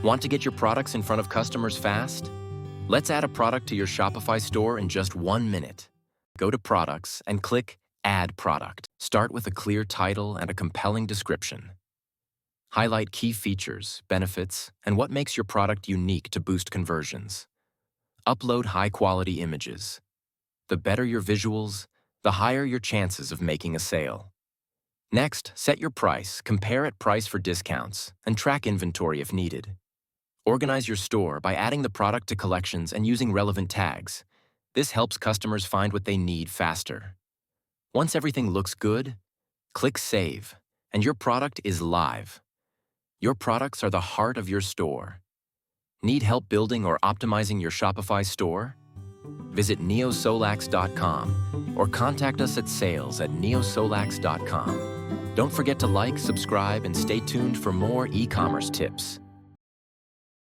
Want to get your products in front of customers fast? Let's add a product to your Shopify store in just 1 minute. Go to Products and click Add Product. Start with a clear title and a compelling description. Highlight key features, benefits, and what makes your product unique to boost conversions. Upload high-quality images. The better your visuals, the higher your chances of making a sale. Next, set your price, compare at price for discounts, and track inventory if needed. Organize your store by adding the product to collections and using relevant tags. This helps customers find what they need faster. Once everything looks good, click Save, and your product is live. Your products are the heart of your store. Need help building or optimizing your Shopify store? Visit neosolax.com or contact us at sales@neosolax.com. Don't forget to like, subscribe, and stay tuned for more e-commerce tips.